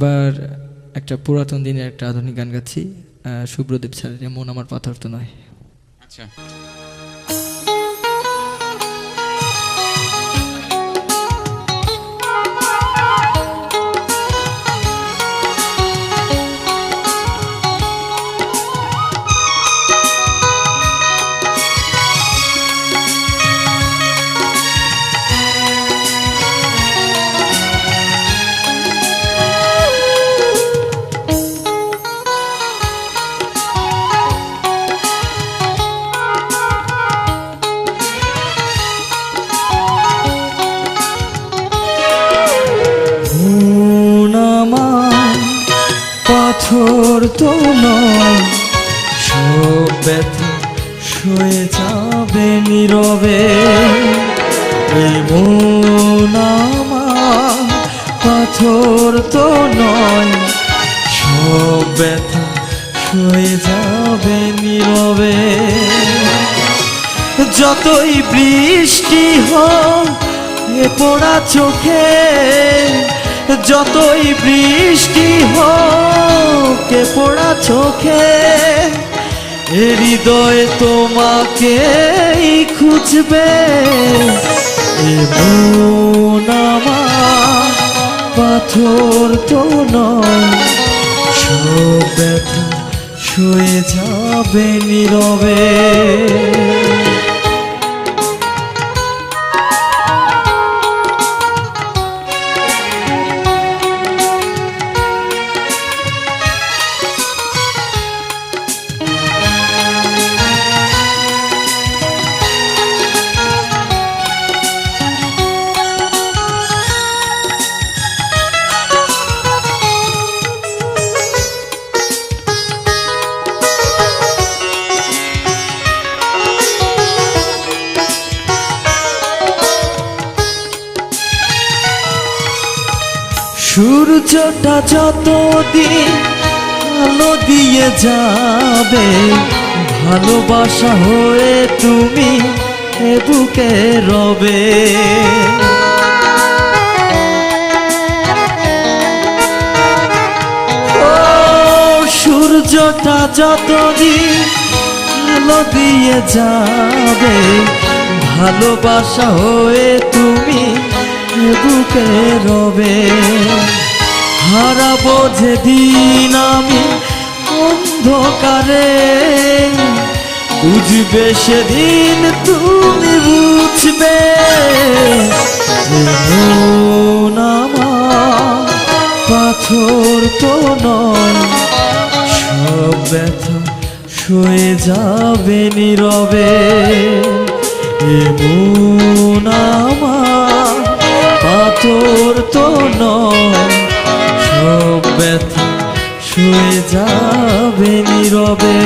এবার একটা পুরাতন দিনের একটা আধুনিক গান গাচ্ছি, শুভ্রদেব স্যারের মন আমার পাথর তো নয়। আচ্ছা, পাথর তো নয়, সব ব্যথা সয়ে যাবে নীরবে। এই মন আমার পাথর তো নয়, সব ব্যথা সয়ে যাবে নীরবে। যতই বৃষ্টি হোক এ পোড়া চোখে, যতই বৃষ্টি হোক এ পোড়া চোখে, এ হৃদয় তোমাকেই খুঁজবে। এ মন আমার পাথর তো নয়, সব ব্যথা সয়ে যাবে নীরবে। সূর্যটা যতদিন আলো দিয়ে যাবে, ভালোবাসা হয়ে তুমি এ বুকে রবে। ও সূর্যটা যতদিন আলো দিয়ে যাবে, ভালোবাসা হয়ে তুমি বুকে রবে। হারাবো যেদিন আমি অন্ধকারে, বুঝবে সেদিন তুমি বুঝবে। মন আমার পাথর তো নয়, সব ব্যথা সয়ে যাবে নীরবে। মন আমার পাথর তো নয়, সব ব্যথা সয়ে যাবে নীরবে।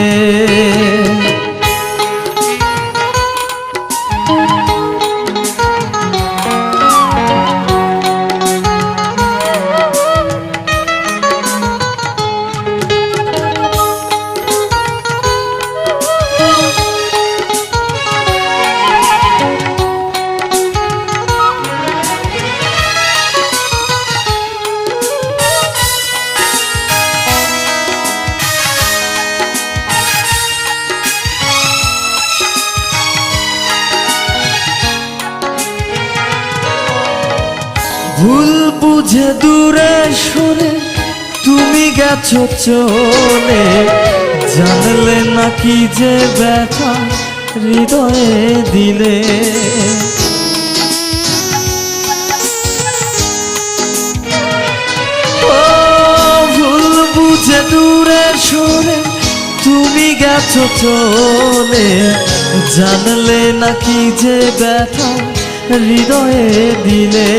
ভুল বুঝে দূরে সরে তুমি গেছো চলে, জানলে নাকি যে ব্যথা হৃদয়ে দিলে। ও ভুল বুঝে দূরে সরে তুমি গেছো চলে, জানলে নাকি যে ব্যথা হৃদয়ে দিলে।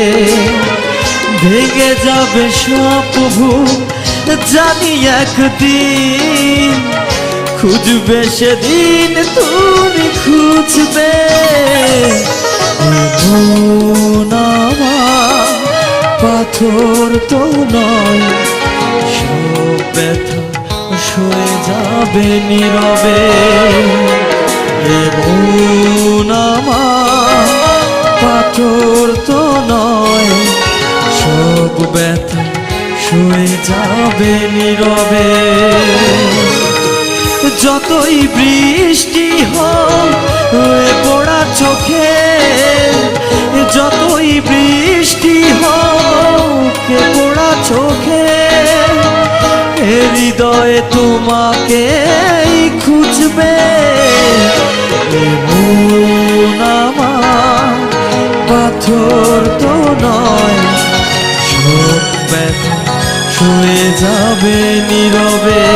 ভেঙে যাবে সব ভুল জানি একদিন, খুঁজবে সেদিন তুমি খুঁজবে। মন আমার পাথর তো নয়, সব ব্যথা সয়ে যাবে নীরবে। মন আমার পাথর তো নয়, সব ব্যথা শুয়ে যাবে নীরবে। যতই বৃষ্টি হোক হয়ে পড়া চোখে, যতই বৃষ্টি হোক পড়া চোখে, হৃদয়ে তোমাকে খুঁজবে। মন আমার পাথর তো নয়, শোক ব্যথা শুয়ে যাবে নীরবে।